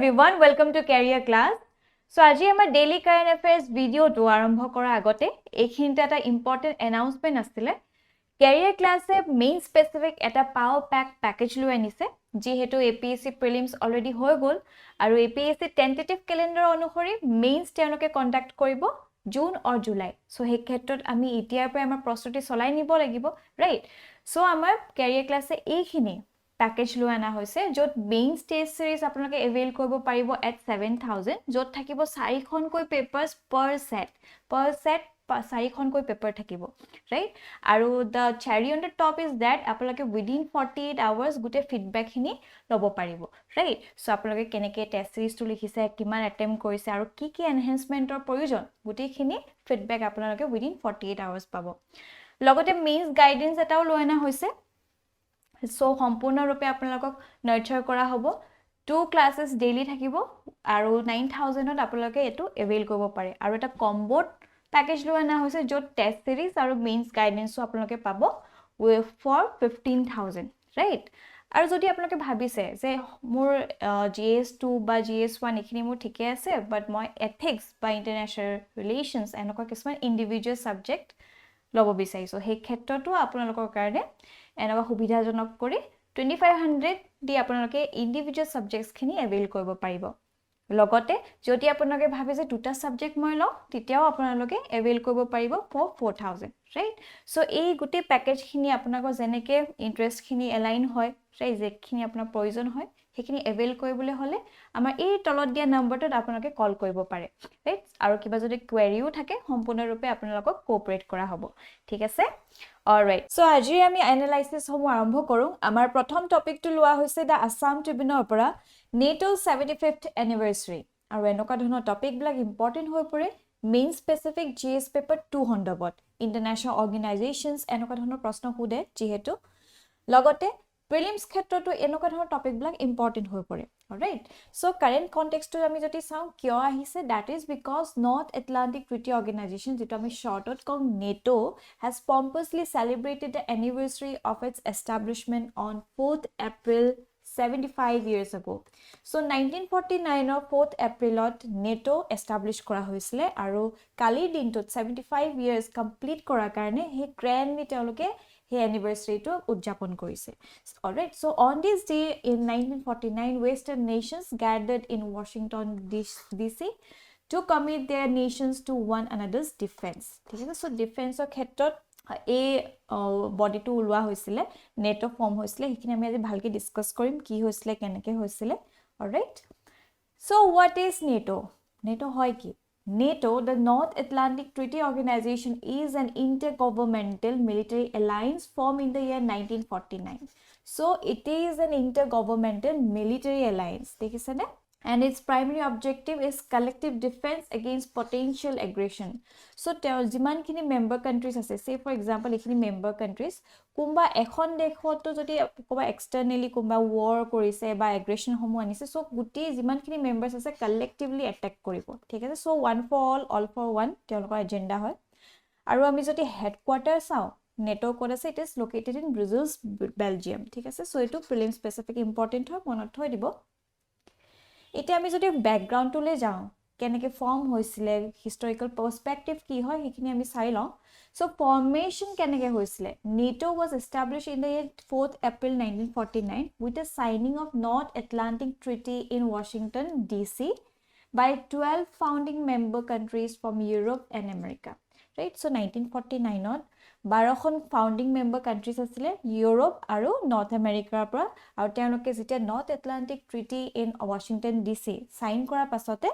everyone, welcome to Career Class. So, আজি আমাৰ daily current affairs video to আৰম্ভ কৰা আগতে এইখিনিতে এটা important announcement আছিলে Career Class এ main specific এটা power pack package লৈ আনিছে যিহেতু APSC prelims already হৈ গল আৰু APSC tentative calendar অনুসৰি mains তেওঁলোকে conduct কৰিব জুন or জুলাই সো সেই ক্ষেত্ৰত আমি এতিয়াৰ পৰা আমাৰ প্ৰস্তুতি চলাই নিব লাগিব ৰাইট সো আমাৰ Career Class এ এইখিনি package lo ana hoise jot main stage series apnaloke avail koribo paribo at 7000 jot thakibo 4 khon koi papers per set 4 khon koi paper thakibo right aru the cherry on the top is that apnaloke within 48 hours gute feedback hini lobo paribo right so apnaloke keneke test series to likhise kiman attempt korise aru ki enhancement or provision gute khini feedback apnaloke within 48 hours pabo logote means guidance etao lo ana hoise So, সম্পূৰ্ণ ৰূপে আপোনালোকক নাৰ্চাৰ কৰা হ'ব 2 ক্লাसेस daily থাকিব আৰু 9000 ত আপোনালোকে এটো avail কৰিব পাৰে আৰু এটা কম্বোত প্যাকেজ লৈ আনা হৈছে য'ত টেষ্ট সিৰিজ আৰু মেইনছ গাইডেন্সও আপোনালোকে পাব ফৰ 15000 ৰাইট আৰু যদি আপোনালোকে ভাবিছে যে মোৰ GS2 বা GS1 এখিনি মোৰ ঠিকে আছে বাট মই এথিক্স বা ইন্টাৰনেশ্যনেল ৰিলেশনছ এনেকুৱা কিছুমান ইন্ডিভিজুৱেল সাবজেক্ট লব বিচাৰিছো সেই ক্ষেত্ৰটো আপোনালোকৰ কাৰণে এনেকুৱা সুবিধাজনক কৰি 2500 দি আপোনালোকে ইন্ডিভিজুৱেল সাবজেক্টছ খিনি এভেইল কৰিব পাৰিব লগতে যদি আপোনালোকে ভাবে যে দুটা সাবজেক্ট মই লও তেতিয়াও আপোনালোকে এভেইল কৰিব পাৰিব ফৰ 4000 ৰাইট সো এই গুটি প্যাকেজ খিনি আপোনালোকৰ জেনেকে ইন্টাৰেষ্ট খিনি এলাইন হয় ৰাইট যেখিনি আপোনাৰ প্ৰয়োজন হয় হেখিনি এভেইল কৰিবলৈ হলে আমাৰ এই তলত দিয়া নম্বৰটোত আপোনালোকে কল কৰিব পাৰে ৰাইট আৰু কিবা যদি কোৱেৰিও থাকে সম্পূৰ্ণৰূপে আপোনালোকক কোঅপাৰেট কৰা হ'ব ঠিক আছে অলৰাইট সো আজি আমি এনালাইসিস সমূহ আৰম্ভ কৰো আমাৰ প্ৰথম টপিকটো লোৱা হৈছে দা আসাম ট্ৰিবিউনৰ পৰা NATO 75th anniversary আৰু এনেকুৱা ধৰণৰ টপিক বিলাক ইম্পৰ্টেন্ট হৈ পৰে মেইন স্পেসিফিক GS পেপাৰ 2 হণ্ডবত ইন্টাৰনেশ্যনেল অৰ্গানাইজেশনছ এনেকুৱা ধৰণৰ প্ৰশ্ন খুদে যিহেতু লগতে প্ৰিলিমছ ক্ষেত্ৰটো এনেকুৱা ধৰণৰ টপিক বিলাক ইম্পৰ্টেন্ট হৈ পৰে অলৰাইট সো কাৰেন্ট কনটেক্সটটো আমি যদি চাও কিয় আহিছে that is because North Atlantic Treaty Organisation যেটো আমি শৰ্টত কম NATO has pompously celebrated the anniversary of its establishment on 4th April 75 years ago so 1949 or 4th April NATO establish kora hoisile aru kali dintot 75 years complete kora karone he grandly teoloke he anniversary to udjapon korise alright so on this day in 1949 western nations gathered in Washington DC to commit their nations to one another's defense ঠিক আছে so defense or ক্ষেত্ৰত এই বডিটো উলোৱা হৈছিল নেটো form হৈছিল হেখিনি আমি আজি ভালকে ডিসকাস কৰিম কি হৈছিল কেনেকে হৈছিল অলৰাইট সো হোৱাট ইজ নেটো হয় কি NATO the North Atlantic Treaty Organization is an intergovernmental military alliance formed in the year 1949 so it is an intergovernmental military alliance দেখিছেনে and its primary objective is collective defense against potential aggression so jiman kini member countries ase say for example ekhini member countries kumba ekhon dekhoto jodi koba externally kumba war korise ba aggression homo anise so guti jiman kini members ase collectively attack koribo thik ase so one for all for one telokor agenda hoy aru ami jodi headquarter sao NATO code ase it is located in Brussels Belgium thik ase so etu prelim specific important hoy monot hoy dibo এটা আমি যদি background টুলে যাও কেনেকে form হৈছিলে historical perspective কি হয় হেখিনি আমি চাই লও সো ফর্মেশন কেনেকে হৈছিলে NATO was established in the 4th April 1949 with the signing of North Atlantic Treaty in Washington DC by 12 founding member countries from Europe and America right so 1949 ত 12 খন founding member countries আছিল Europe আৰু north আমেৰিকাৰ পৰা আৰু তেওঁলোকে যেতিয়া north Atlantic treaty in Washington DC sign কৰাৰ পাছতে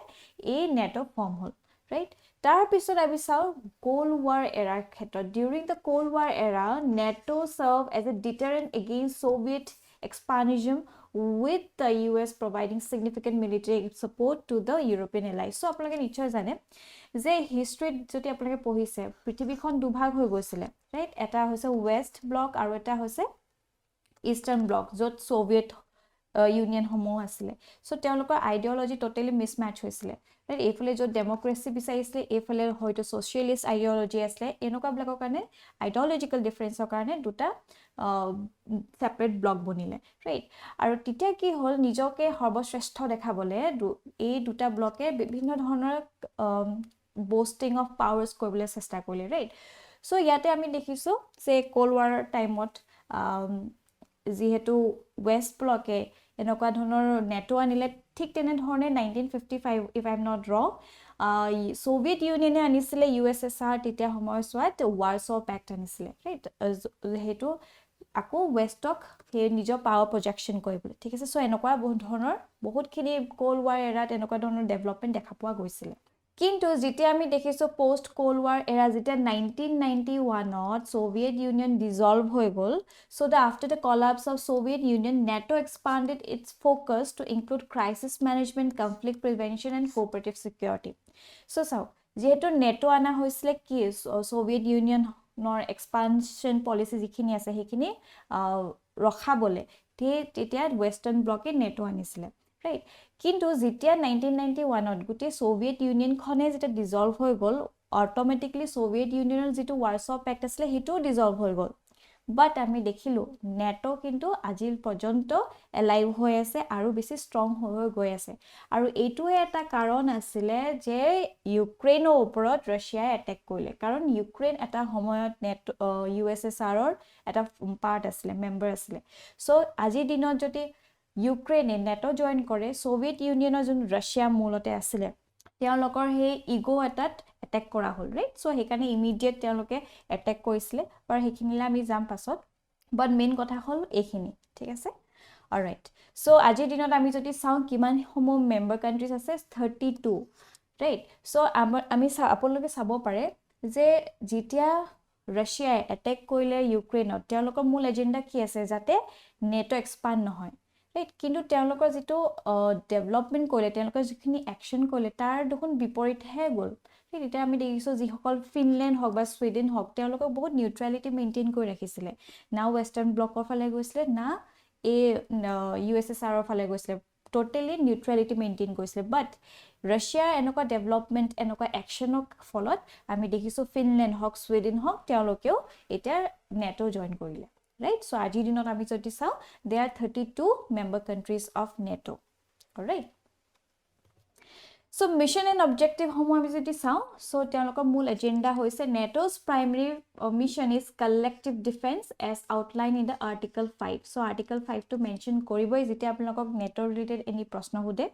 এই নেটো ফৰ্ম হল ৰাইট তাৰ পিছত আমি চাও কোল্ড ওয়াৰ এৰাৰ ক্ষেত্ৰত during the cold war era NATO serve as a deterrent against Soviet expansionism with the US providing significant military support to the European allies so আপোনালোকে নিশ্চয় জানে যে হিষ্ট্ৰীত যদি আপোনালোকে পঢ়িছে পৃথিৱীখন দুভাগ হৈ গৈছিল ৰাইট এটা হৈছে ওয়েস্ট ব্লক আৰু এটা হৈছে ইষ্টাৰ্ণ ব্লক য'ত সোভিয়েট ইউনিয়ন সমূহ আছিলে সো তেওঁলোকৰ আইডিওলজি টোটালি মিসম্যাচ হৈছিলে ৰাইট এইফালে য'ত ডেমক্ৰেসি বিচাৰিছিলে এইফালে হয়তো সোশিয়েলিষ্ট আইডিওলজি আছিলে এনেকুৱা ব্লকৰ কাৰণে আইডিওলজিক্যাল ডিফাৰেন্সৰ কাৰণে দুটা সেপাৰেট ব্লক বনিলে ৰাইট আৰু তেতিয়া কি হ'ল নিজকে সৰ্বশ্ৰেষ্ঠ দেখাবলে এই দুটা ব্লকে বিভিন্ন ধৰণৰ boasting of powers কৰিবলৈ চেষ্টা কৰিলে ৰাইট সো ইয়াতে আমি দেখিছো যে কোল্ড ৱাৰ টাইমত যিহেতু ওয়েস্ট ব্লকে এনেকুৱা ধৰণৰ নেটো আনিলে ঠিক তেনে ধৰণে 1955 if I'm not wrong Soviet ইউনিয়নে আনিছিলে USSR তেতিয়া সময়ছোৱাত ৱাৰছ পেক্ট আনিছিলে ৰাইট হেতু আকৌ ওয়েষ্টক হে নিজৰ পাৱাৰ প্ৰজেকশন কৰিবলৈ ঠিক আছে সো এনেকুৱা বহুত ধৰণৰ বহুতখিনি কোল্ড ৱাৰ এৰাত এনেকুৱা ধৰণৰ ডেভেলপমেন্ট দেখা পোৱা গৈছিল কিন্তু যেতিয়া আমি দেখিছো পোষ্ট কোল্ড ৱাৰ এৰা যেতিয়া 1991ত সোভিয়েট ইউনিয়ন ডিসলভ হৈ গল so after the collapse of Soviet Union NATO expanded its focus to include crisis management conflict prevention and cooperative security so যেহেতু নেটো আনা হৈছিলে কি সোভিয়েট ইউনিয়নৰ এক্সপানশন পলিসি যিখিনি আছে সেইখিনি ৰখাবলে তেতিয়া ওয়েস্টাৰ্ণ ব্লকে নেটো আনিছিলে ৰাইট কিন্তু যেতিয়া 1991ত গুটি সোভিয়েট ইউনিয়ন খনে যেটা ডিসলভ হৈ গল অটোমেটিক্যালি সোভিয়েট ইউনিয়নৰ যেটো ৱাৰছ পেক্ট আছিল হেটো ডিসলভ হৈ গল বাট আমি দেখিলো নেটো কিন্তু আজিল পৰ্যন্ত এলাইভ হৈ আছে আৰু বেছি ষ্ট্ৰং হৈ গৈ আছে আৰু এইটোৱে এটা কাৰণ আছিল যে ইউক্ৰেইনৰ ওপৰত ৰাছিয়াই এটেক কৰিলে কাৰণ ইউক্ৰেইন এটা সময়ত নেটো USSRৰ এটা পাৰ্ট আছিল মেম্বাৰ আছিল সো আজি দিনত যদি ইউক্ৰেইনে নেটো জয়েন কৰে সোভিয়েট ইউনিয়নৰ যোন ৰাছিয়া মূলতে আছিল তেওঁলোকৰ হে ইগো এটাত এটেক কৰা হল ৰাইট সো হেকানে ইমিডিয়েট তেওঁলোকে এটেক কৰিছিল আৰু হেখিনিলা আমি যাম পাছত বাট মেইন কথা হল এইখিনি ঠিক আছে অলৰাইট সো আজি দিনত আমি যদি চাও কিমান সমূহ মেম্বাৰ কান্ট্ৰিজ আছে 32 ৰাইট সো আমি আপোনালোকে চাব পাৰে যে যেতিয়া ৰাছিয়াই এটেক কৰিলে ইউক্ৰেইনত তেওঁলোকৰ মূল এজেন্ডা কি আছে যাতে নেটো এক্সপান্ড নহয় ৰাইট কিন্তু তেওঁলোকৰ যেটো ডেভেলপমেন্ট কৰিলে তেওঁলোকৰ যিখিনি একচন কৰিলে তাৰ দেখোন বিপৰীতহে গল তেতিয়া আমি দেখিছো যিসকল ফিনল্যান্ড হক বা সুইডেন হক তেওঁলোকক বহুত নিউট্ৰালিটি মেইনটেইন কৰি ৰাখিছিলে না ওয়েস্টাৰ্ণ ব্লকৰ ফালে গৈছিলে না USSR ফালে গৈছিলে টোটালি নিউট্ৰালিটি মেইনটেইন কৰিছিলে বাট ৰাছিয়াৰ এনেকুৱা ডেভেলপমেন্ট এনেকুৱা একচনৰ ফলত আমি দেখিছো ফিনল্যান্ড হক সুইডেন হক তেওঁলোকেও এটা নেটো জয়েন কৰিলে right so আজি দিনত আমি যদি চাও there are 32 member countries of NATO all right so mission and objective homo আমি যদি চাও so তেওঁলোকৰ মূল এজেন্ডা হৈছে NATO's primary mission is collective defense as outlined in the article 5 so article 5 to mention কৰিবই যেতিয়া আপোনালোকক NATO related any প্ৰশ্ন हुदे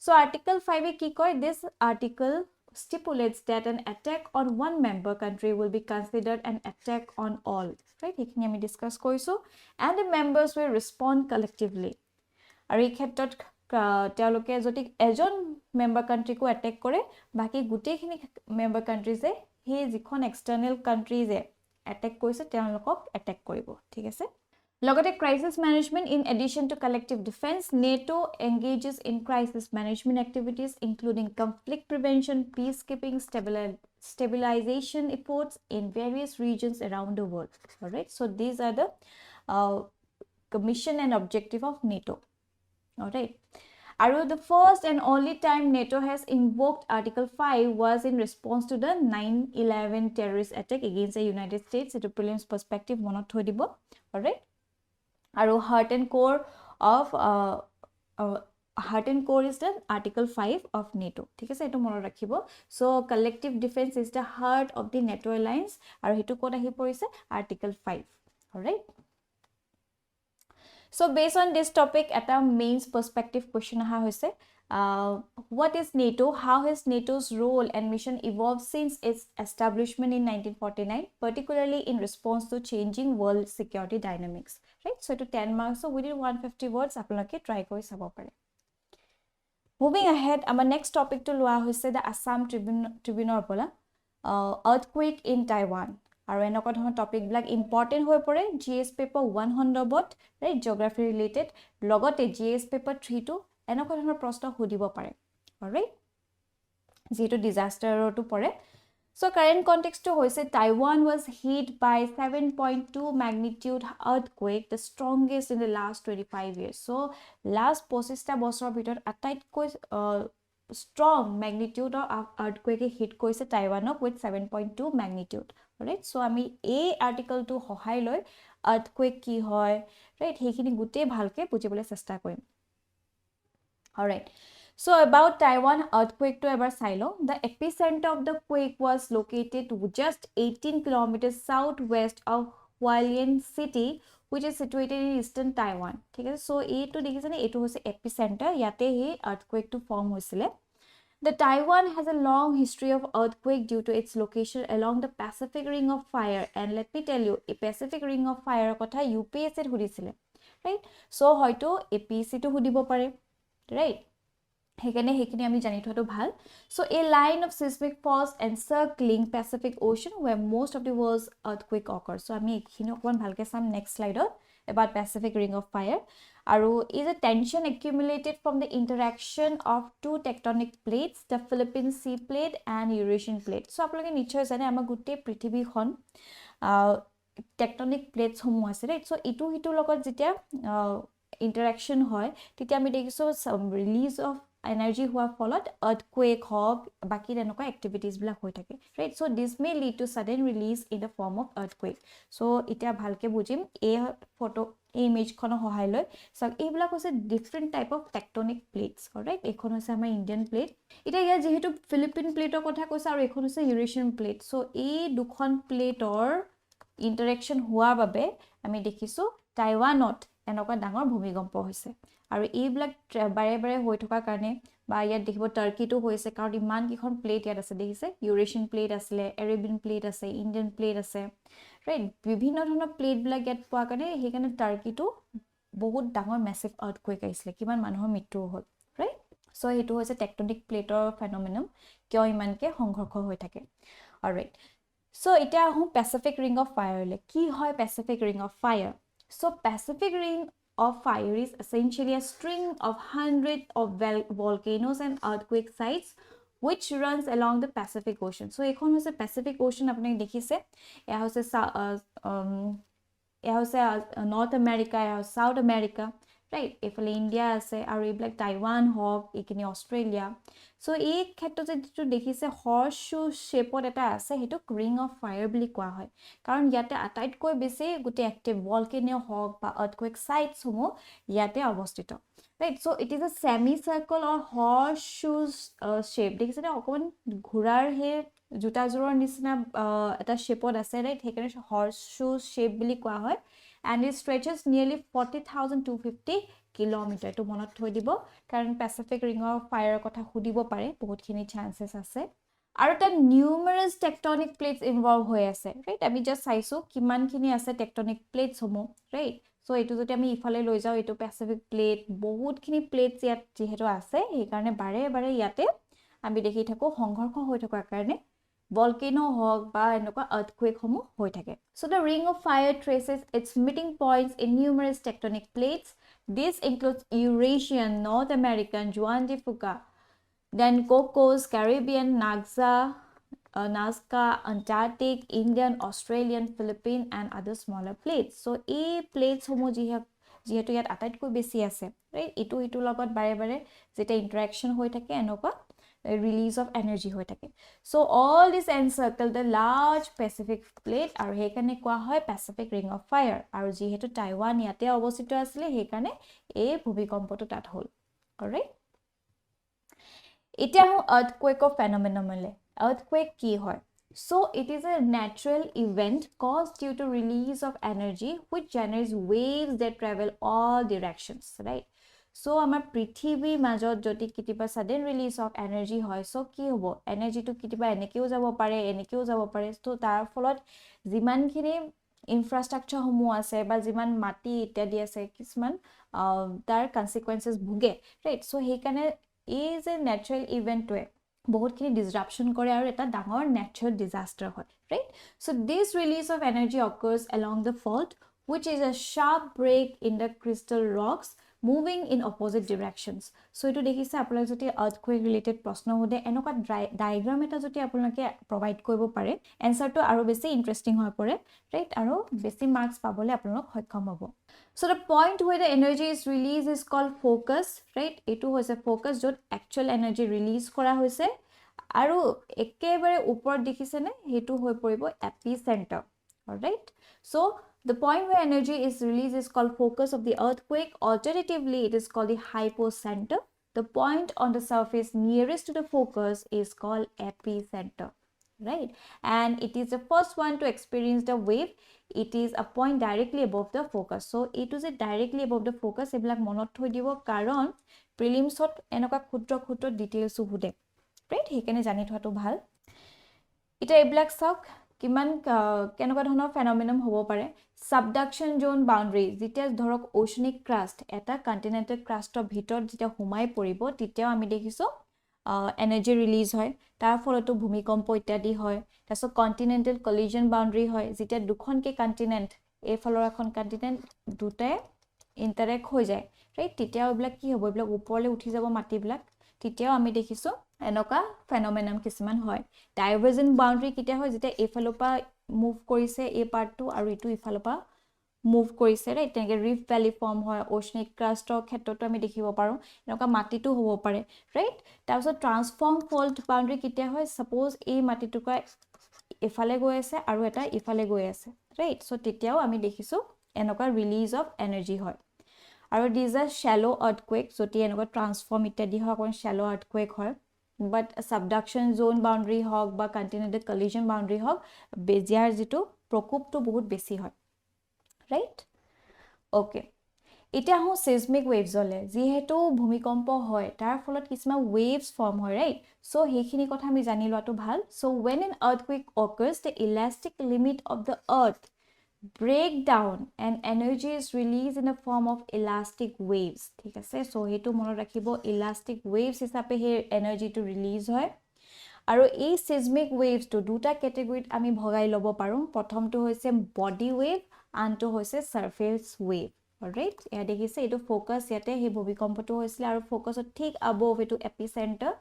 so article 5 এ কি কয় this article stipulates that an attack on one member country will be considered an attack on all right hekhini ami discuss koisu and the members will respond collectively ari khetrot teoloke jodi ejon member country ko attack kore baki gute khini member countries e he jikhon external countries e attack koise teolokok attack koribo thik ase logote crisis management in addition to collective defense NATO engages in crisis management activities including conflict prevention peacekeeping stabilization efforts in various regions around the world all right so these are the mission and objective of NATO all right the first and only time NATO has invoked Article 5 was in response to the 9/11 terrorist attack against the United States it prelims perspective monot thoi dibo all right আৰু heart and core is the article 5 of NATO ঠিক আছে এটো মনত ৰাখিব so collective defense is the heart of the NATO alliance আৰু হেতু code আহি পৰিছে article 5 all right so based on this topic এটা mains perspective question aha hoise what is NATO how has NATO's role and mission evolved since its establishment in 1949 particularly in response to changing world security dynamics right so to 10 marks so within 150 words apnaloke try kori sabo pare moving ahead our next topic to loa hoise the Assam Tribunal pola earthquake in Taiwan আৰু এনেকুৱা ধৰণৰ topic বিলাক important হৈ পৰে GS paper 1 সন্দৰ্ভত right geography related লগতে GS paper 3 to এনেকুৱা ধৰণৰ প্ৰশ্ন সুধিব পাৰে অলৰাইট যেটো ডিজাস্টাৰটো পৰে So current context to hoise Taiwan was hit by 7.2 magnitude earthquake, the strongest in the last 25 years. So last 25 বছৰৰ ভিতৰত আটাইতকৈ strong magnitude of earthquake hit koise Taiwan with 7.2 magnitude. Alright, so আমি এই article to সহায় লৈ earthquake কি হয়, right, হেখিনি গুটে ভালকে বুজিবলৈ চেষ্টা কৰিম. Alright, so about Taiwan earthquake to ever silo, the epicenter of the quake was located just 18 kilometers southwest of Hualien city, which is situated in eastern Taiwan. Okay, so A to dekhise A to hoise epicenter, yate he earthquake to form hoisile. The Taiwan has a long history of earthquake due to its location along the Pacific Ring of Fire. And let me tell you, a Pacific Ring of Fire kotha UPSC hudisile, right? So hoito APSC to hudibo pare, right? Hekini ami jani thoto bhal. So a line of seismic faults encircling Pacific Ocean where most of the world's earthquake occurs. So ami ekhini okman bhalke sam next slide about Pacific Ring of Fire. Aru is a tension accumulated from the interaction of two tectonic plates, the Philippine Sea Plate and Eurasian Plate. So apaloke nichhoy jane ama gutte prithibhi khon tectonic plates homu ase, right? So itu hitu logot jetia interaction hoy titia ami dekhiso some release of energy হোৱাৰ ফলত earthquake হওক বাকি তেনেকুৱা activities বিলাক হৈ থাকে, right? So this may lead to sudden release in the form of earthquake. So এতিয়া ভালকে বুজিম এই ফটো image খন সহায় লৈ সক এইবিলাক হৈছে different type of tectonic plates, alright? এখন হৈছে আমাৰ ইন্ডিয়ান প্লেট, এটা ইয়া যেহেতু ফিলিপিন প্লেটৰ কথা কৈছে আৰু এখন হৈছে ইউৰেশিয়ান প্লেট. So এই দুখন প্লেটৰ interaction হোৱাৰ বাবে আমি দেখিছো টাইৱানত এনেকুৱা ডাঙৰ ভূমিকম্প হৈছে. আৰু এইবিলাক বাৰে বাৰে হৈ থকা কাৰণে বা ইয়াত দেখিব টাৰ্কিটো হৈছে কাৰণ ইমান কিখন প্লেট ইয়াত আছে দেখিছে, ইউৰেশিয়ান প্লেট আছিলে, এৰেবিয়ান প্লেট আছে, ইণ্ডিয়ান প্লেট আছে, ৰাইট? বিভিন্ন ধৰণৰ প্লেট বিলাক ইয়াত পোৱা কাৰণে সেইকাৰণে টাৰ্কিটো বহুত ডাঙৰ মেছিভ আৰ্থকুৱেক আহিছিলে, কিমান মানুহৰ মৃত্যু হ'ল, ৰাইট? সো এইটো হৈছে টেকটনিক প্লেটৰ ফেনোমেনন, কিয় ইমানকে সংঘৰ্ষ হৈ থাকে. অলৰাইট, সো এতিয়া আহোঁ পেচিফিক ৰিং অফ ফায়াৰলৈ. কি হয় Pacific ring of fire? So Pacific Ring of Fire is essentially a string of hundreds of volcanoes and earthquake sites which runs along the Pacific Ocean. So ekhon hoise Pacific Ocean apni dekhise, eha hoise North America, eha South America, right? Efale India ase aru eblak Taiwan hok, ekini Australia. So ei khetto je dekhise horseshoe shape eta ase, hetu ring of fire bili koa hoy karon yate atait koi besi guti active volcano hok ba earthquake sites homo yate obostito, right? So it is a semicircle or horseshoe shape. Dekhise na okon ghurar he juta joror nisna eta shape ase, right? Hekane horseshoe shape bili koa hoy and it stretches nearly 40,250 kilometer. To monot thoi dibo karon Pacific Ring of Fire kotha hudibo pare, bahut khini chances ase. Aru ta numerous tectonic plates involved hoy ase, right? Ami just saiso kiman khini ase tectonic plates homo, right? So etu joti ami ifale loi jao, etu Pacific plate, bahut khini plates yat jeheto ase he karone bare bare yate ami dekhi thako সংঘর্ষ হৈ থকা কাৰণে volcano hog ba enokwa earthquake homo hoi thake. So the ring of fire traces its meeting points in numerous tectonic plates. This includes Eurasian, North American, Juan de Fuca, then Cocos, Caribbean, Nazca, Antarctic, Indian, Australian, Philippine and other smaller plates. So a plates homo jihetu yat ataitko besi ase, right? Itu logot bare bare jeta interaction hoi thake enokwa release of energy hoi thake. So all this encircle the large Pacific plate aru hekane koa hoy Pacific Ring of Fire. Aru jihetu Taiwan yate obostito asile hekane ei bhumikompoto tat hol. Alright, etia ho earthquake of phenomenon mele. Earthquake ki hoy? So it is a natural event caused due to release of energy which generates waves that travel all directions, right? So amar prithibir majot jodi kitiba sudden release of energy hoy, so ki hobo energy to kitiba enekeu jabo pare. So tar folot jiman khini infrastructure homo ase ba jiman mati ityadi ase kisman tar consequences bhuge, right? So hekane is a natural event to বহুত খিনি disruption কৰে আৰু এটা ডাঙৰ natural disaster হয়, right? So this release of energy occurs along the fault which is a sharp break in the crystal rocks moving in opposite directions. So etu dekhise apolok joti earthquake related proshno hode enoka diagram eta joti apolake provide koibo pare answer to aro besi interesting hoy pore, right? Aro besi marks pabole apolok hoikhom hobo. So the point where the energy is released is called focus, right? Etu hoise focus jot actual energy release kora hoise aru ekebare upor dekhise ne hetu hoy poribo epicenter. All right, so the point where energy is released is called focus of the earthquake. Alternatively, it is called the hypocenter. The point on the surface nearest to the focus is called epicenter, right? And it is the first one to experience the wave. It is a point directly above the focus. So it is directly above the focus. Eblak monot thoi dibo karon prelims hot enoka khudro details hude, right? Hekene jani thoato bhal. Ita eblak sok কিমান কেনেকুৱা ধৰণৰ phenomenon হ'ব পাৰে subduction জোন বাউন্ডাৰী যেতিয়া ধৰক ওশনিক crust এটা continental ক্ৰাষ্টৰ ভিতৰত যেতিয়া হুমাই পৰিব তেতিয়া আমি দেখিছো এনাৰ্জি ৰিলিজ হয় তাৰ ফলতো ভূমিকম্প ইত্যাদি হয় তাৰছত কন্টিনেন্টাল কলিজন বাউন্ডাৰী হয় যেতিয়া দুখনকে কন্টিনেন্ট এই ফলৰ এখন কন্টিনেন্ট দুটাই ইন্টাৰেক্ট হৈ যায় ৰাইট তেতিয়া এইবিলাক কি হ'ব এইবিলাক ওপৰলৈ উঠি যাব মাটিবিলাক তেতিয়াও আমি দেখিছো এনকা ফেনোমেনন কিছুমান হয় ডাইভাৰ্জেন্ট বাউন্ডাৰী কিটা হয় যেতিয়া এফালপা মুভ কৰিছে এই পাৰ্টটো আৰু ইটো ইফালপা মুভ কৰিছে ৰাইট তেনেকে ৰিফ ভ্যালি ফৰ্ম হয় ওশনিক ক্ৰাষ্টৰ ক্ষেত্ৰটো আমি দেখিব পাৰো এনকা মাটিটো হ'ব পাৰে ৰাইট তাৰপিছত ট্ৰান্সফৰ্ম ফল্ট বাউন্ডাৰী কিটা হয় সাপোজ এই মাটিটোকা ইফালে গৈ আছে আৰু এটা ইফালে গৈ আছে ৰাইট সো তেতিয়াও আমি দেখিছো এনকা ৰিলিজ অফ এনাৰ্জি হয় আৰু দিজ আৰ শ্যালো আৰ্থকুৱেক যদি এনেকুৱা ট্ৰান্সফৰ্ম ইত্যাদি হয় কোন শ্যালো আৰ্থকুৱেক হয় বাট সাবডাকশন জোন বাউন্ডাৰী হক বা কন্টিনেন্টাল কলিজন বাউন্ডাৰী হক বেজিয়াৰ যেটো প্ৰকোপটো বহুত বেছি হয় ৰাইট ওকে এটা হো seismic waves হলে যেহেতু ভূমিকম্প হয় তাৰ ফলত কিছুমান waves form হয় right so হেখিনি কথা আমি জানি লোৱাটো ভাল so when an earthquake occurs the elastic limit of the earth break down and energy is released in the form of elastic waves ঠিক আছে so হেতু মনত ৰাখিব elastic waves হিচাপে হে energy to release হয় আৰু এই seismic waves to দুটা ক্যাটাগৰীত আমি ভগাই লব পাৰো প্ৰথমটো হৈছে body wave আনটো হৈছে surface wave অলৰাইট এয়া দেখিছে এটো ফোকাস ইয়াতে হে ভূমিকম্পটো হৈছিল আৰু ফোকাসত ঠিক above এটো epicenter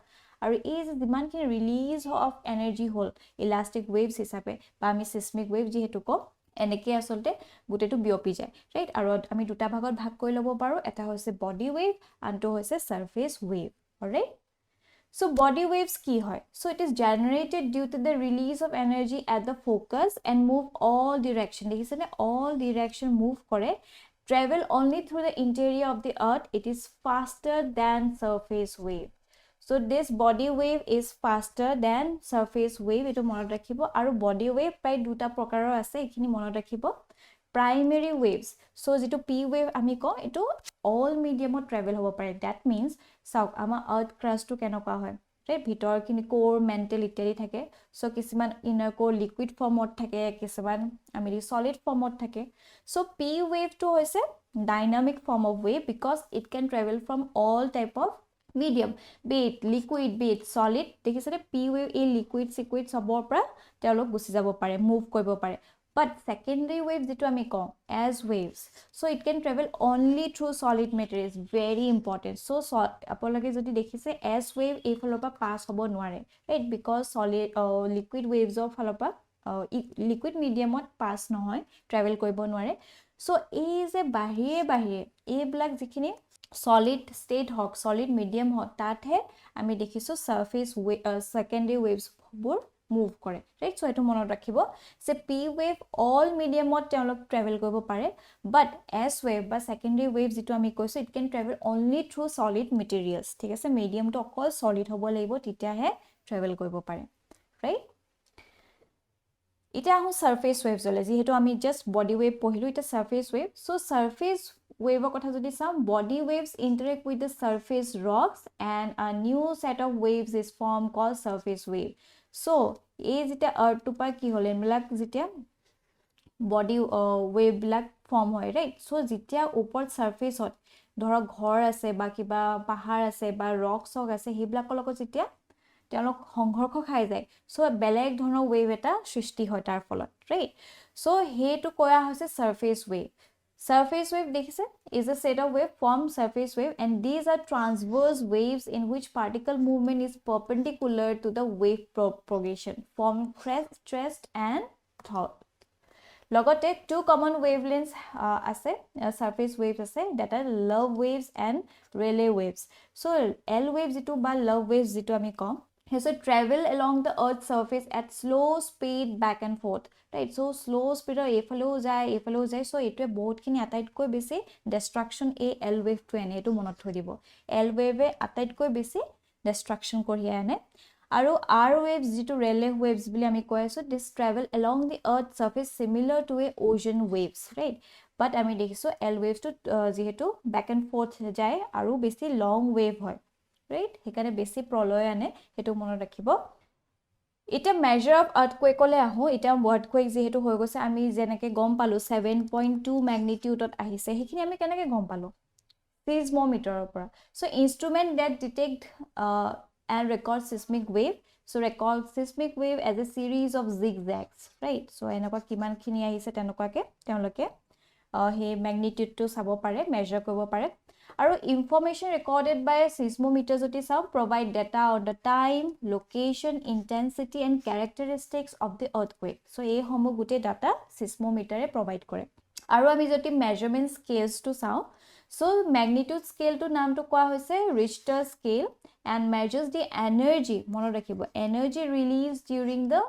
আৰু এই যে যিমানখিনি release of energy hall elastic waves হিচাপে বা আমি seismic wave যেহেতু কম এনেকে আসলতে গুটেটো বিয়পি যায় ৰাইট আৰু আমি দুটা ভাগত ভাগ কৰি লব পাৰো এটা হৈছে বডি ওয়েভ আনটো হৈছে surface wave alright so body waves কি হয় so it is generated due to the release of energy at the focus and move all direction দেখিছে নে all direction move কৰে travel only through the interior of the earth it is faster than surface wave so this body wave is faster than surface wave eto মনত ৰাখিব আৰু body wave প্ৰায় দুটা প্ৰকাৰৰ আছে এখিনি মনত ৰাখিব primary waves so যেটো p wave আমি কও এটো all medium ত travel হ'ব পাৰে that means সাওক আমাৰ earth crust টো কেনেকুৱা হয় ৰাইট ভিতৰ কিনি কোৰ মেন্টেল ইত্যাদি থাকে so কিছুমান inner core liquid ফৰ্মত থাকে কিছুমান আমি solid ফৰ্মত থাকে so p wave টো হৈছে dynamic form of wave because it can travel from all type of medium be it liquid be it solid দেখিছনে p wave এই liquid sequid সবৰ পৰা তেওঁলোক গুছি যাব পাৰে মুভ কৰিব পাৰে but secondary waves যেটো আমি কও as waves so it can travel only through solid materials very important so আপোনালোকে যদি দেখিছে as wave এই ফলপা পাস হ'ব নোৱাৰে right because solid liquid waves of ফলপা liquid mediumত পাস নহয় travel কৰিব নোৱাৰে so এই যে বাহিৰে এই ব্লক যিখিনি solid state হক solid medium হক তাতহে আমি দেখিছো surface secondary waves বোৰ মুভ কৰে ৰাইট সো এটো মনত ৰাখিব সে p wave all mediumত তেওঁলোক ট্ৰেভেল কৰিব পাৰে but s wave বা secondary wave যেটো আমি কৈছো it can travel only through solid materials ঠিক আছে medium to অকল solid হ'ব লাগিব তেতিয়াহে ট্ৰেভেল কৰিব পাৰে ৰাইট এটা হো surface waves হলে যেহেতু আমি just body wave পঢ়িলো এটা surface wave so surface wave কথা যদি চাম body waves interact with the surface rocks and a new set of waves is formed called surface wave so এই যেটা earth to পা কি হলে মিলাক যেতিয়া body wave black form হয় right so যেতিয়া ওপৰ surface হত ধৰক ঘৰ আছে বা কিবা পাহাৰ আছে বা rocks হক আছে হেবিলাকৰ লগত যেতিয়া তেওঁলোক সংঘৰ্ষ খাই যায় so বেলেগ ধৰণৰ wave এটা সৃষ্টি হয় তাৰ ফলত right so হেতু কোৱা হৈছে surface wave Surface wave dekhise is a set of wave formed surface wave, and these are transverse waves in which particle movement is perpendicular to the wave propagation, form crest and trough. Logote two common wavelengths ase surface waves ase that are love waves and Rayleigh waves. So L waves jitu ba love waves jitu ami kom so travel along the earth's surface at slow speed back and forth, right? So slow speed or efalo jai, so etwe bahut khini atait koi besi destruction a L wave to ane etu monot thoi dibo. L wave atait koi besi destruction kori ane. Aru R waves jitu Rayleigh waves bili ami koi aso, this travel along the earth's surface similar to a ocean waves, right? But ami dekhiso L waves to jihetu back and forth jai aru besi long wave hoy, right? Hekane besi proloy ane etu monot rakhibo. Ita measure of earthquake ole aho, ita earthquake jihetu hoy gose ami jeneke gom palu 7.2 magnitude ot ahise, hekhini ami keneke gom palu seismometer opora. So instrument that detect and record seismic wave, so record seismic wave as a series of zigzags, right? So enokwa kiman khini ahise tenokwa ke teoloke he magnitude to sabo pare, measure kobo pare. Aru information recorded by seismometers oti sound provide data on the time, location, intensity and characteristics of the earthquake. So ei homo gute data seismometer e provide kore. Aru ami joti measurement scales to sound, so magnitude scale to naam to koa hoise Richter scale and measures the energy, mono rakhibo, energy released during the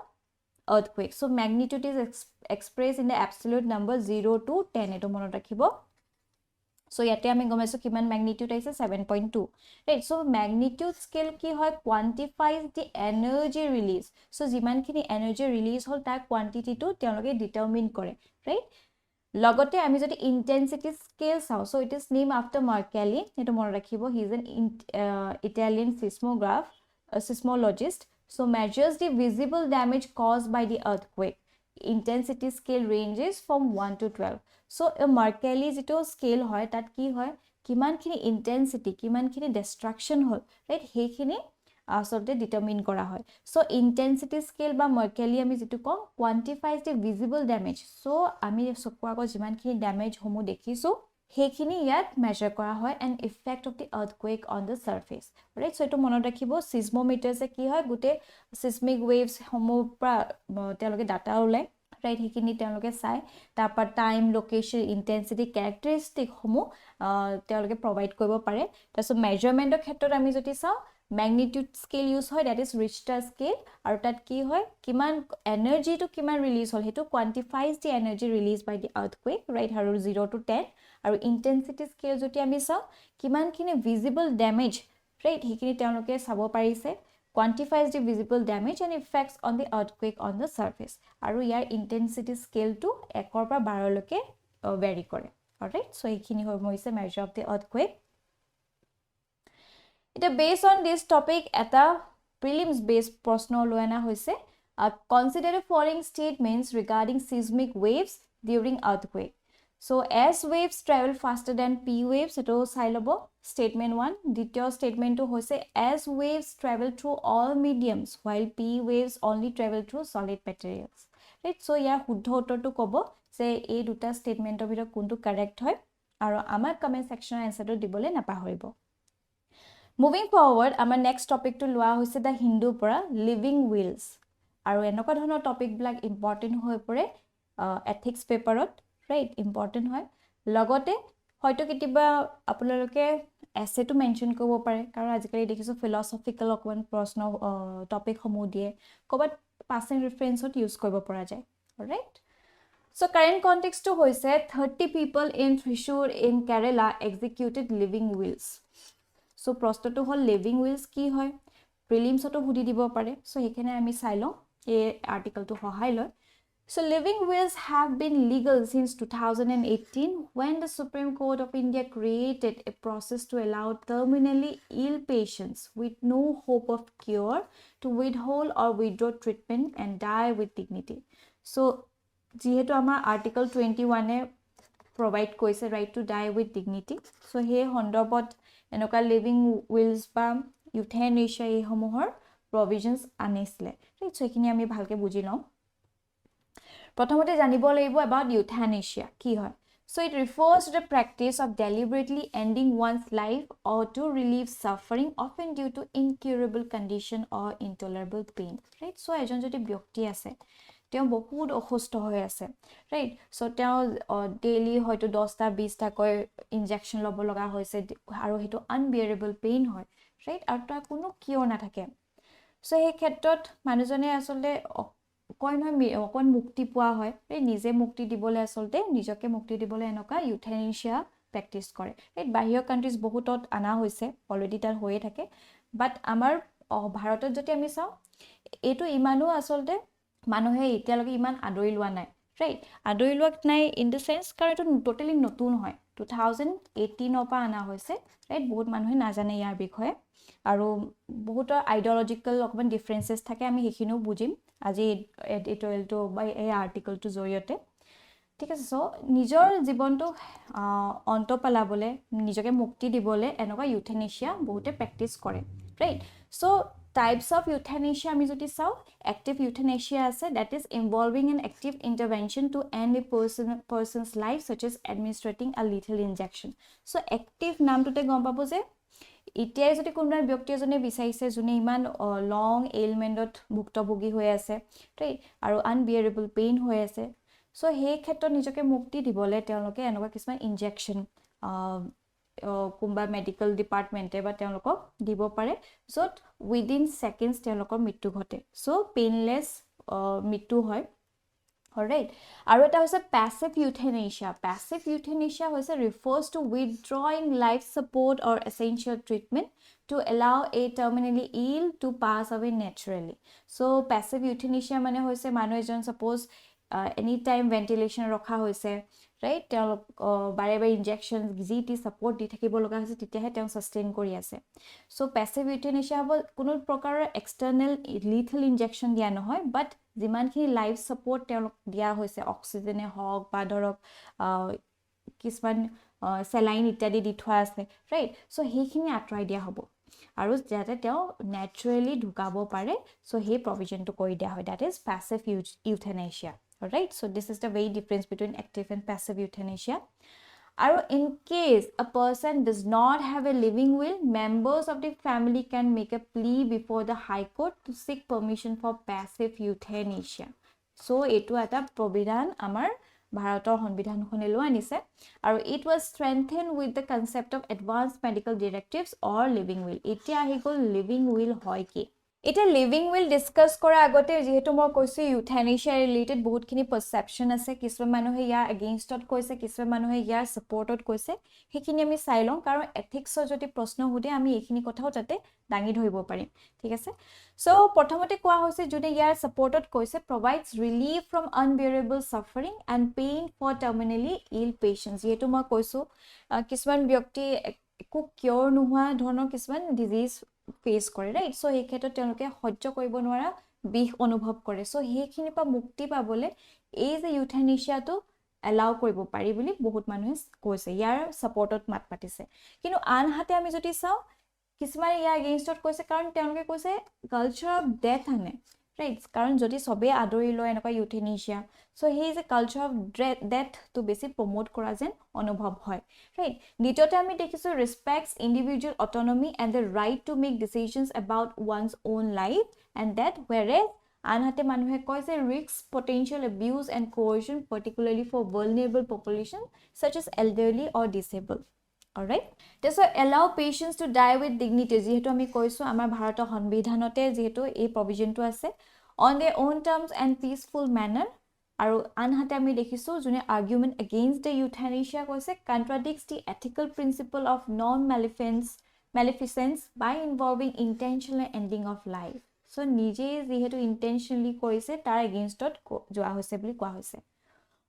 earthquake. So magnitude is expressed in the absolute number 0 to 10 eto mono rakhibo. So yate ami gomaiso kiman magnitude aise 7.2, right? So magnitude scale ki hoy quantifies the energy release. So jiman khini energy release hol tar quantity to teoloke determine kore, right? Logote ami jodi intensity scale sao, so it is named after Mercalli eto mon rakhibo. He is an Italian seismologist. So measures the visible damage caused by the earthquake. Intensity scale ranges from 1 to 12. So a Mercalli jito scale hoy tat ki hoy kiman khini intensity, kiman khini destruction hol, right? He khini asolte determine kora hoy. So intensity scale ba Mercalli ami jitu kom quantifies the visible damage. So ami sokwa ko jiman khini damage homo dekhisu hekhini yat measure kora hoy and effect of the earthquake on the surface, right? So eto monot rakhibo seismometers e ki hoy gute seismic waves homo pra teloke data ulai, right? Hekhini teloke sai tapar time, location, intensity, characteristic homo teloke provide koribo pare. Taso measurement er khetrot ami joti sao magnitude scale use hoy, that is Richter scale, aru tat ki hoy kiman energy to kiman release hol hetu quantifies the energy released by the earthquake, right? Aru 0 to 10. Aru intensity scale joti ami sao kiman khini visible damage, right? Hekhini teoloke sabo parise, quantifies the visible damage and effects on the earthquake on the surface. Aru yar intensity scale to 1 or pa 12 loke vary kore, all right? So hekhini hoy moise measure of the earthquake. Ita based on this topic eta prelims based proshno loena hoise, consider the following statements regarding seismic waves during earthquake. So S waves travel faster than P waves, eto sai lobo statement 1. Ditiyo statement to hoise S waves travel through all mediums while P waves only travel through solid materials, right? So yar shuddho uttor to kobo je ei duta statement er bidor kuntu correct hoy aru amar comment section answer to dibole napahoribo. Moving forward, our next topic to lua hoise the Hindu pora living wills. Aru enoka dhonor topic black important hoy pore ethics paper ot, right? Important hoy. Logote hoyto kitiba apnaloke essay to mention kobo pare karon ajikali dekhiso philosophical okwan proshno topic homu die kobat passing reference ot use koribo pora jay, all right? So current context to hoise 30 people in Thrissur in Kerala executed living wills. So prosto to hol living wills ki hoy prelims oto hudi dibo pare. So hekhane ami sai lo ei article to hohai loy. So living wills have been legal since 2018 when the Supreme Court of India created a process to allow terminally ill patients with no hope of cure to withhold or withdraw treatment and die with dignity. So jihetu amar article 21 e provide koise right to die with dignity. So he hondobot enoka living wills ba euthanasia ei homohor provisions anisle, right? So ekhini ami bhalke buji lom. Prothomote janibo laibo about euthanasia ki hoy. So it refers to the practice of deliberately ending one's life or to relieve suffering, often due to incurable condition or intolerable pain, right? So ejon jodi byakti ase তেওঁ বহুত অসুস্থ হৈ আছে, right? চ' তেওঁ daily হয়তো 10টা 20টা কৈ injection ল'ব লগা হৈছে আৰু সেইটো আনবিয়াৰেবল পেইন হয়, ৰাইট? আৰু তাৰ কোনো কিয় নাথাকে। চ' সেই ক্ষেত্ৰত মানুহজনে আচলতে কয় নহয় অকণ মুক্তি পোৱা হয়, নিজে মুক্তি দিবলৈ আচলতে নিজকে মুক্তি দিবলৈ এনেকুৱা ইউথেনেচিয়া প্ৰেক্টিছ কৰে, ৰাইট? বাহিৰৰ কাণ্ট্ৰিজ বহুতত অনা হৈছে, অলৰেডি তাত হৈয়ে থাকে, বাট আমাৰ ভাৰতত যদি আমি চাওঁ এইটো ইমানো আচলতে মানুহে এতিয়ালৈকে ইমান আদৰি লোৱা নাই, ৰাইট? আদৰি লোৱা নাই ইন দ্য চেন্স কাৰণ এইটো টোটেলি নতুন হয়, 2018ৰ পৰা অনা হৈছে, ৰাইট? বহুত মানুহে নাজানে ইয়াৰ বিষয়ে আৰু বহুতৰ আইডিঅলজিকেল অকণমান ডিফাৰেঞ্চেছ থাকে, আমি সেইখিনিও বুজিম আজি এডিটৰিয়েলটো বা এই আৰ্টিকলটোৰ জৰিয়তে, ঠিক আছে? চ' নিজৰ জীৱনটো অন্ত পেলাবলৈ, নিজকে মুক্তি দিবলৈ এনেকুৱা ইউথেনেচিয়া বহুতে প্ৰেক্টিছ কৰে, right? So' types of euthanasia আমি যদি চাওঁ, এক্টিভ ইউথেনেচিয়া আছে, that is involving an active intervention to end a person's life such as administering a lethal injection. So' active নামটোতে গম পাব যে এতিয়াই যদি কোনোবা ব্যক্তি এজনে বিচাৰিছে যোনে ইমান লং এইলমেণ্টত ভুক্তভোগী হৈ আছে, ৰাইট? আৰু আনবিয়াৰেবল পেইন হৈ আছে, চ' সেই ক্ষেত্ৰত নিজকে মুক্তি দিবলৈ তেওঁলোকে এনেকুৱা কিছুমান ইনজেকশ্যন কোনোবা মেডিকেল ডিপাৰ্টমেণ্টে বা তেওঁলোকক দিব পাৰে, য'ত উইদিন ছেকেণ্ডছ তেওঁলোকৰ মৃত্যু ঘটে। চ' পেইনলেছ মৃত্যু হয়, ৰাইট? আৰু এটা হৈছে পেছিভ ইউথেনেচিয়া। পেছিভ ইউথেনেচিয়া হৈছে refers to withdrawing life support or essential treatment to allow a terminally ill to pass away naturally. So' passive ইউথেনেচিয়া মানে হৈছে মানুহ এজন ছাপ'জ এনি টাইম ভেণ্টিলেশ্যন ৰখা হৈছে, ৰাইট? তেওঁলোক বাৰে বাৰে ইনজেকশ্যন যি টি ছাপৰ্ট দি থাকিব লগা হৈছে, তেতিয়াহে তেওঁ ছাষ্টেইন কৰি আছে। চ' পেছিভ ইউথেনেচিয়া হ'ব কোনো প্ৰকাৰৰ এক্সটাৰ্নেল লিথেল ইনজেকশ্যন দিয়া নহয়, বাট যিমানখিনি লাইফ ছাপৰ্ট তেওঁলোক দিয়া হৈছে, অক্সিজেনে হওক বা ধৰক কিছুমান চেলাইন ইত্যাদি দি থোৱা আছে, ৰাইট? চ' সেইখিনি আঁতৰাই দিয়া হ'ব আৰু যাতে তেওঁ নেচাৰেলি ঢুকাব পাৰে, চ' সেই প্ৰভিজনটো কৰি দিয়া হয়, that is passive euthanasia, right? So this is the very difference between active and passive euthanasia. Or in case a person does not have a living will, members of the family can make a plea before the High Court to seek permission for passive euthanasia. So etu eta providhan amar bharator সংবিধানখনে লৈ আনিছে আৰু it was strengthened with the concept of advanced medical directives or living will. এতিয়া আহি গ'ল living will হয় কি? এতিয়া living will discuss কৰাৰ আগতে যিহেতু মই কৈছোঁ ইউথেনেচিয়া ৰিলেটেড বহুতখিনি পাৰচেপশ্যন আছে, কিছুমান মানুহে ইয়াৰ এগেইনষ্টত কৈছে, কিছুমান মানুহে ইয়াৰ ছাপৰ্টত কৈছে, সেইখিনি আমি চাই লওঁ, কাৰণ এথিক্সৰ যদি প্ৰশ্ন সোধে আমি এইখিনি কথাও তাতে দাঙি ধৰিব পাৰিম, ঠিক আছে? চ' প্ৰথমতে কোৱা হৈছে যোনে ইয়াৰ ছাপৰ্টত কৈছে, provides relief from unbearable suffering and pain for terminally ill patient. যিহেতু মই কৈছোঁ কিছুমান ব্যক্তি একো কিয়ৰ নোহোৱা ধৰণৰ কিছুমান ডিজিজ ফেচ কৰে, ৰাইট? চ' সেই ক্ষেত্ৰত তেওঁলোকে সহ্য কৰিব নোৱাৰা বিষ অনুভৱ কৰে, চ' সেইখিনিৰ পৰা মুক্তি পাবলৈ এই যে ইউথেনেচিয়াটো এলাউ কৰিব পাৰি বুলি বহুত মানুহে কৈছে, ইয়াৰ ছাপৰ্টত মাত পাতিছে। কিন্তু আনহাতে আমি যদি চাওঁ কিছুমানে ইয়াৰ এগেইনষ্টত কৈছে, কাৰণ তেওঁলোকে কৈছে কালচাৰ অফ ডেথ আনে, ৰাইট? কাৰণ যদি চবেই আদৰি লয় এনেকুৱা ইউথেনেচিয়া, চ' সেই যে কালচাৰ অফ ডেথটো বেছি প্ৰমোট কৰা যেন অনুভৱ হয়, ৰাইট? দ্বিতীয়তে আমি দেখিছোঁ respects individual autonomy and the right to make decisions about one's own life and death, whereas আনহাতে মানুহে কয় যে risk potential abuse and coercion particularly for vulnerable population such as elderly or disabled. Alright? So allow patients to die with dignity. যিহেতু আমি কৈছোঁ আমাৰ ভাৰতৰ সংবিধানতে যিহেতু এই প্ৰভিজনটো আছে, on their own terms and peaceful manner. আৰু আনহাতে আমি দেখিছোঁ যোনে আৰ্গুমেণ্ট এগেইনষ্ট দ্য ইউথেনেচিয়া কৈছে contradicts the ethical principle of non-maleficence by involving intentional ending of life. So নিজে যিহেতু ইণ্টেনশ্যনেলি কৰিছে তাৰ এগেইনষ্টত যোৱা হৈছে বুলি কোৱা হৈছে।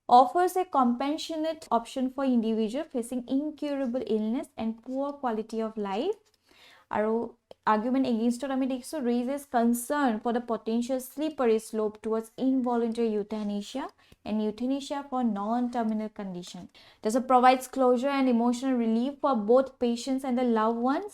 Offers a compassionate option for individual facing incurable illness and poor quality of life. আৰু argument againstত আমি দেখিছোঁ raises concern for the potential slippery slope towards involuntary euthanasia and euthanasia for non-terminal condition. This provides closure and emotional relief for both patients and the loved ones.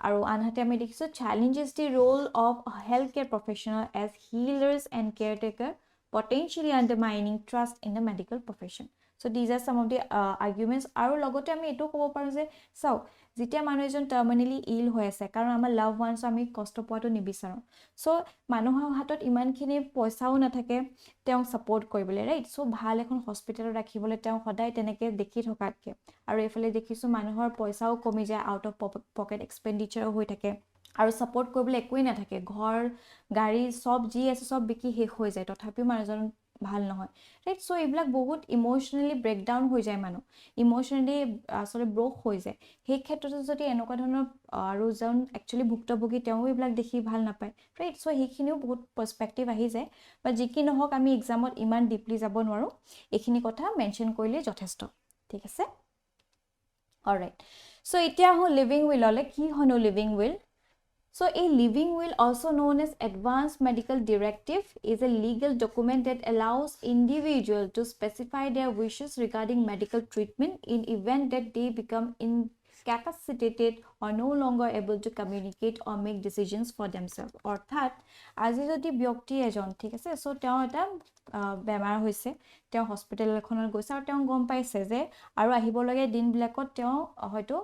আৰু আনহাতে আমি দেখিছোঁ challenges the role of healthcare professional as healers and caretaker, potentially undermining trust in the medical profession. So these are some of the arguments. আৰু লগতে আমি এটো ক'ব পাৰো যে চাও যেতিয়া মানুহ এজন টাৰ্মিনেলি ইল হৈ আছে কাৰণ আমাৰ লাভ ওয়ান্স আমি কষ্ট পোৱাটো নিবিচাৰো সো মানুহৰ হাতত ইমানখিনি পইচাও নাথাকে তেওঁ সাপোৰ্ট কৰিবলৈ ৰাইট সো ভাল এখন হস্পিটেলত ৰাখিবলৈ তেওঁ সদায় তেনেকে দেখি থকাতকে আৰু এফালে দেখিছো মানুহৰ পইচাও কমি যায় আউট অফ পকেট এক্সপেন্ডিচাৰ হৈ থাকে আৰু সাপোৰ্ট কৰিবলৈ একোই নাথাকে ঘৰ গাড়ী সব যি আছে সব বিকি শেষ হৈ যায় তথাপিও মানুহজন ভাল নহয় ৰাইট সো এইবিলাক বহুত ইমোশনালি ব্ৰেকডাউন হৈ যায় মানুহ ইমোশনালি আসলে ব্ৰক হৈ যায় সেই ক্ষেত্ৰতে যদি এনেকুৱা ধৰণৰ আৰু জন একচুয়ালি ভুক্তভোগী তেওঁ এইবিলাক দেখি ভাল নাপায় ৰাইট সো সেইখিনিও বহুত পার্সপেক্টিভ আহি যায় বা যিকি নহওক আমি এক্সামত ইমান ডিপলি যাব নোৱাৰো এইখিনি কথা মেনশন কৰিলে যথেষ্ট ঠিক আছে অলৰাইট সো এতিয়া হো লিভিং উইললে কি হনো living will So a living will, also known as advanced medical directive, is a legal document that allows individuals to specify their wishes regarding medical treatment in event that they become incapacitated or no longer able to communicate or make decisions for themselves. অর্থাৎ আজি যদি ব্যক্তি এজন ঠিক আছে so তেওঁ এটা বেমাৰ হৈছে তেওঁ হস্পিটেল এখনত গৈছে আৰু তেওঁ গম পাইছে যে আৰু আহিব লাগে দিনবিলাকত তেওঁ হয়তো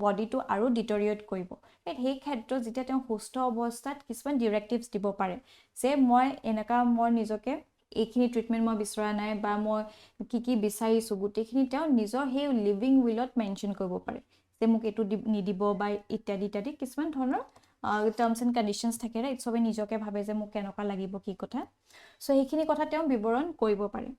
বডিটো আৰু ডিটৰিয়েট কৰিব সেই ক্ষেত্ৰত যেতিয়া তেওঁ সুস্থ অৱস্থাত কিছুমান ডিৰেক্টিভছ দিব পাৰে যে মই এনেকা মই নিজকে এইখিনি ট্ৰিটমেন্ট মই বিচৰা নাই বা মই কি বিচাৰিছো গুটেখিনি তেওঁ নিজৰ সেই লিভিং উইলত মেনশন কৰিব পাৰে যে মোক এটো নিদিব বা ইত্যাদি কিছুমান ধৰণৰ টাৰ্মছ এণ্ড কণ্ডিশনছ থাকে ৰাইট সবে নিজকে ভাবে যে মোক কেনেকা লাগিব কি কথা সো এইখিনি কথা তেওঁ বিৱৰণ কৰিব পাৰে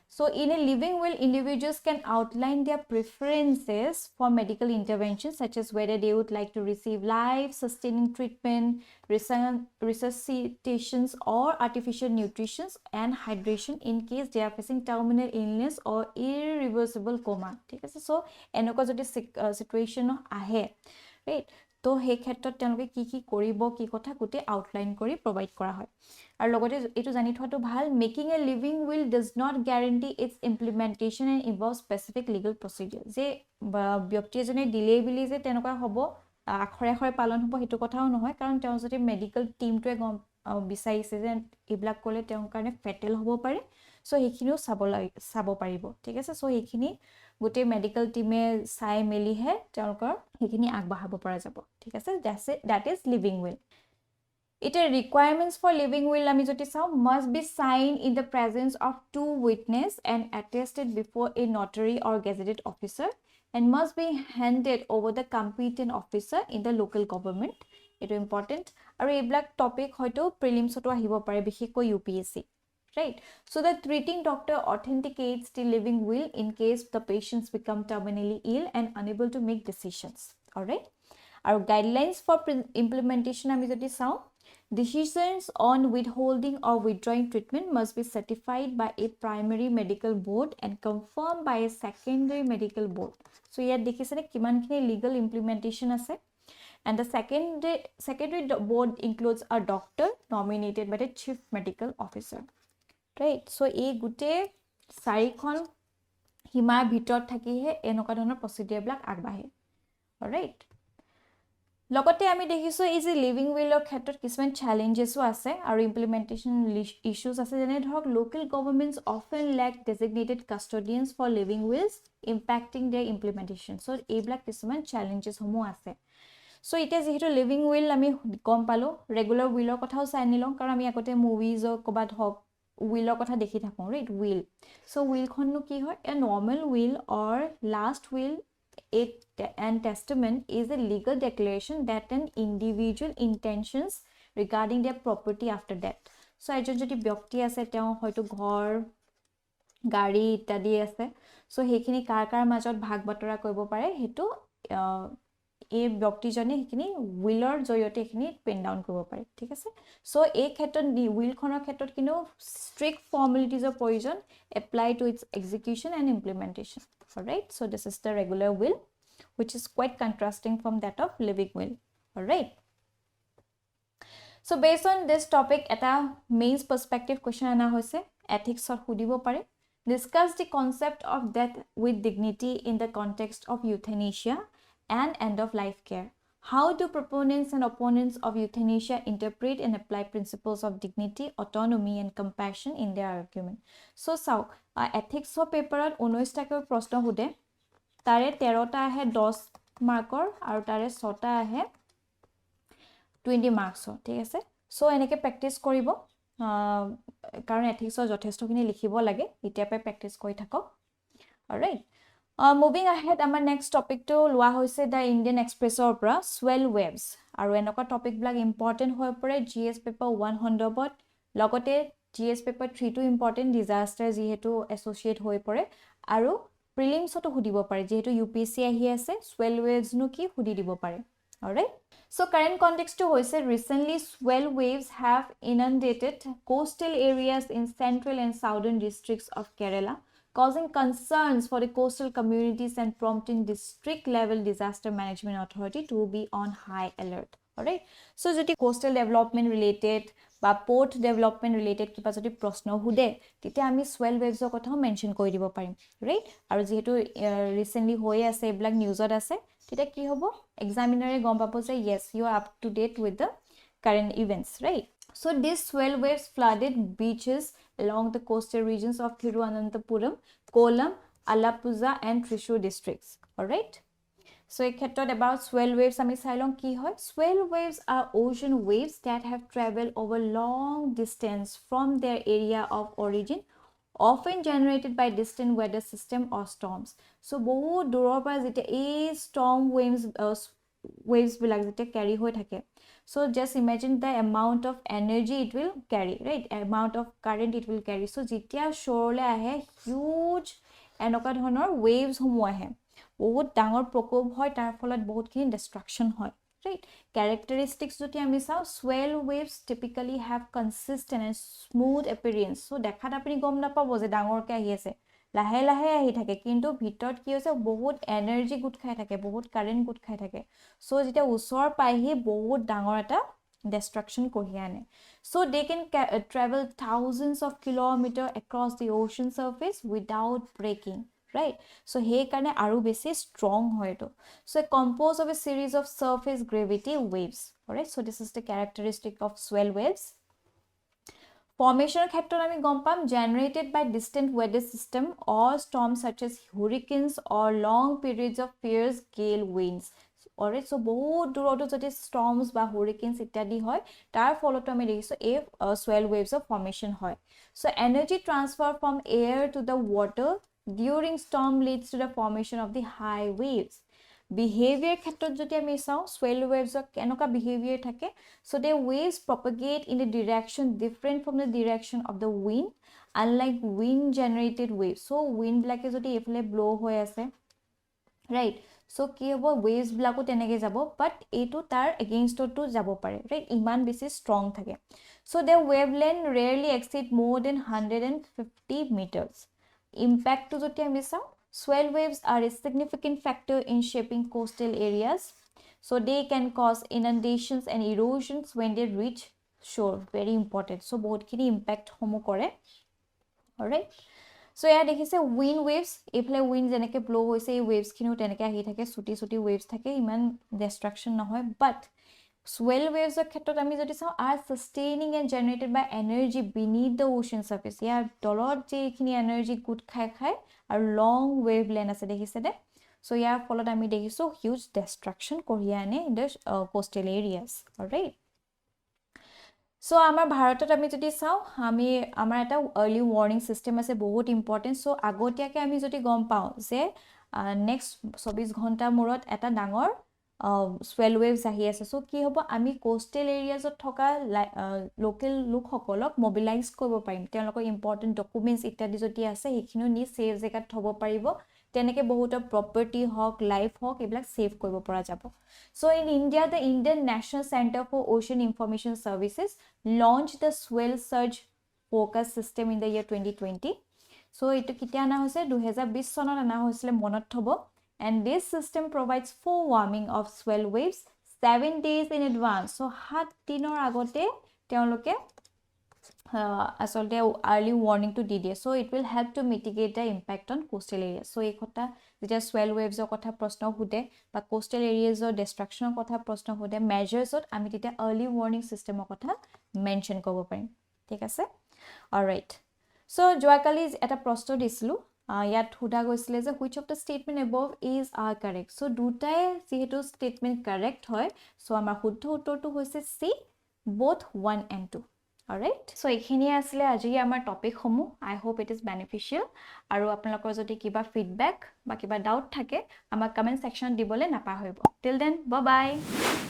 So in a living will, individuals can outline their preferences for medical interventions such as whether they would like to receive life-sustaining treatment, resuscitations or artificial nutrition and hydration in case they are facing terminal illness or irreversible coma. ঠিক আছে so এনেকুৱা যদি situation আহে right তো সেই ক্ষেত্ৰত তেওঁলোকে কি কৰিব কি কথা গুটে আউটলাইন কৰি প্ৰভাইড কৰা হয় আৰু লগতে এটো জানি থোৱাটো ভাল making a living will does not guarantee its implementation and involves specific legal procedure যে ব্যক্তি এজনে দিলে বিলি যে তেনেকুৱা হ'ব আখৰে আখৰে পালন হ'ব হেতু কথাও নহয় কাৰণ তেওঁ যদি মেডিকেল টিমটোৱে বিচাৰিছে যে ইবলাক ক'লে তেওঁৰ কাৰণে ফেটেল হ'ব পাৰে সো সেইখিনিও চাব পাৰিব ঠিক আছে সো সেইখিনি গুটে মেডিকেল টিমে চাই মেলি হে তেওঁলোকৰ সেইখিনি আগবাঢ়াব পৰা যাব ঠিক আছে that is living will It is requirements for living will আমি যদি চাও must be signed in the presence of two witness and attested before a notary or gazetted officer and must be handed over the competent officer in the local government it is important আৰু এইবিলাক topic হয়তো প্ৰিলিমছটো আহিব পাৰে বিশেষকৈ UPSC right so the treating doctor authenticates the living will in case the patients become terminally ill and unable to make decisions all right আৰু guidelines for implementation আমি যদি চাও Decisions on withholding or withdrawing treatment must be certified by a primary medical board and confirmed by a secondary medical board. So here dekhise kimankhini legal implementation ase and the secondary board includes a doctor nominated by the chief medical officer. Right? So ei gute sarikhon himar bhitor thaki he enoka dhৰণৰ procedure blak agbahe. All right? লগতে আমি দেখিছো এই যে living উইলৰ ক্ষেত্ৰত কিছুমান চ্যালেঞ্জেসও আছে আৰু implementation issues আছে যেনে ধৰক local governments often lack designated custodians for living wills impacting their implementation so এইবিলাক কিছুমান চ্যালেঞ্জেস সমূহ আছে সো এতিয়া যেহেতু লিভিং উইল আমি গম পালো ৰেগুলাৰ উইলৰ কথাও চাই নিলম কাৰণ আমি আগতে মুভিজ কবাত হক উইলৰ কথা দেখি থাকো ৰাইট উইল সো উইলখননো কি হয় a normal will or last will and testament is a legal declaration that an individual intentions regarding their property after death so ejon jodi byakti ase teo hoyto ghor gari itadi ase so hekhini kar majot bhag batora koibo pare hetu এই ব্যক্তিজনে হেখিনি উইলৰ Jayate হেখিনি PAN down কৰিব পাৰে ঠিক আছে so এই ক্ষেত্ৰত will খনৰ ক্ষেত্ৰত কিনো ষ্ট্ৰিক্ট ফৰ্মালিটিজৰ প্ৰয়োজন apply to its execution and implementation alright so this is the regular will which is quite contrasting from that of living will alright so based on this topic eta mains perspective question ana hoise ethics or hudibo pare discuss the concept of death with dignity in the context of euthanasia and end of life care How do proponents and opponents of euthanasia interpret and apply principles of dignity, autonomy, and compassion in their argument? So, ethics of paper at 19 টাকৈ প্ৰশ্ন সুধে তাৰে 13টা আহে 10 মাৰ্কৰ আৰু তাৰে 6টা আহে 20 মাৰ্কছৰ ঠিক আছে সো এনেকৈ প্ৰেক্টিছ কৰিব কাৰণ এথিক্সৰ যথেষ্টখিনি লিখিব লাগে এতিয়া পে প্ৰেক্টিছ কৰি থাকক অলৰাইট moving ahead আমাৰ next topic to লোৱা হৈছে the Indian Expressor পৰা swell waves আৰু এনেকুৱা topic বিলাক important হৈ পৰে GS paper 1 সন্দৰ্ভত লগতে GS paper 3 to important disaster যিহেতু associate হৈ পৰে আৰু prelims তো সুধিব পাৰে যেহেতু UPSC আহি আছে swell waves নো কি সুধি দিব পাৰে alright so current context to hoise recently swell waves have inundated coastal areas in central and southern districts of Kerala causing concerns for the coastal communities and prompting district level disaster management authority to be on high alert alright so jodi coastal development related ba port development related kiba jodi proshno hude tite ami swell waves or kotha mention koi dibo parim right aru jehetu recently hoye ase eblak news ot ase tite ki hobo examiner e gom papo je yes you are up to date with the current events right so these swell waves flooded beaches along the coastal regions of Thiruvananthapuram, Kollam, Alappuzha and Thrissur districts. Alright? So, a khetrot about swell waves, ami sailong ki hoy. Swell waves are ocean waves that have traveled over long distance from their area of origin, often generated by distant weather system or storms. So, bohu duror pa jete a storm waves bilak jete carry hoy thake. So just imagine the amount of energy it will carry, right? Amount of current it will carry. So jitia shore le ahe huge enoka dhonor waves homo ahe. Bahut dangor prokop hoy tar pholat bahut kin destruction hoy, right? Characteristics joti ami sao swell waves typically have consistent and smooth appearance. So dekhat apni gom na pabo je dangor ke ahi ase. লাহে লাহে আহি থাকে কিন্তু ভিতৰত কি হৈছে বহুত energy গুট খাই থাকে বহুত কাৰেন্ট গুট খাই থাকে সো যেটা উছৰ পাইহি বহুত ডাঙৰ এটা destruction কঢ়িয়াই আনে so they can travel thousands of kilometers across the ocean surface without breaking right so he karone aru besi strong hoy to so composed of a series of surface gravity waves alright so this is the characteristic of swell waves Formation khetron ami gom pam generated by distant weather system or storms such as hurricanes or long periods of fierce gale winds. Alright, so bahut duroto jodi storms ba hurricanes ityadi hoy tar foloto ami dekhiso a swell waves of formation hoy. So energy transfer from air to the water during storm leads to the formation of the high waves. Behavior khetrot jodi ami sao swell waves or kenoka behavior thake so the waves propagate in a direction different from the direction of the wind unlike wind generated waves so wind blake jodi efale blow hoy ase right so ki hobo waves blako tenege jabo but etu tar against to jabo pare right iman besi strong thake so their wavelength rarely exceed more than 150 meters impact to jodi ami sao Swell waves are a significant factor in shaping coastal areas. So they can cause inundations and erosions when they reach shore. Very important. So both kini impact homo kore. Alright. So yeah, dekhise wind waves. Efle wind jeneke blow hoise waves kinu teneke ahi thake suti waves thake iman destruction nahoy but swell waves or khetrot ami jodi sao are sustaining and generated by energy beneath the ocean surface yeah dolot je khini energy good khai aru long wave length ase dekhise de so yeah folot ami dekhiso huge destruction koriane in the coastal areas all right so amar bharatot ami jodi sao ami amar eta early warning system ase bahut important so agotia ke ami jodi gom pao je next 24 ghonta murot eta dangor swell waves ahi ase so ki hobo ami coastal areas ot thoka local look hokolok mobilize koibo parim teloko important documents ityadi joti ase hekhino ni save jagat thobo paribo teneke bahut property hawk life hawk eblak save koibo pora jabo so in India the Indian National Center for Ocean Information Services launched the swell surge forecast system in the year 2020 so etu kitia ana hoise 2020 sonot ana hoisile monot thobo and this system provides forewarning of swell waves 7 days in advance so 7 dinor agote teoloke আচলতে early ৱাৰ্ণিংটো দি দিয়ে so' it will help to mitigate the impact on coastal area so' এই কথা যেতিয়া চুৱেল ৱেভছৰ কথা প্ৰশ্ন সোধে বা কোষ্টেল এৰিয়াজৰ ডিষ্ট্ৰাকশ্যনৰ কথা প্ৰশ্ন সোধে মেজাৰ্ছত আমি তেতিয়া আৰ্লি ৱাৰ্ণিং ছিষ্টেমৰ কথা মেনশ্যন কৰিব পাৰিম ঠিক আছে অলৰাইট চ' যোৱাকালি এটা প্ৰশ্ন দিছিলোঁ ইয়াত সোধা গৈছিলে যে which of the statement above is are correct so' দুটাই যিহেতু ষ্টেটমেণ্ট কাৰেক্ট হয় চ' আমাৰ শুদ্ধ উত্তৰটো হৈছে C both 1 and 2 alright so এইখিনিয়ে আছিলে আজি আমাৰ টপিকসমূহ I hope it is beneficial আৰু আপোনালোকৰ যদি কিবা ফিডবেক বা কিবা ডাউট থাকে আমাক কমেন্ট সেকশনত দিবলৈ নাপাহৰিব till then bye bye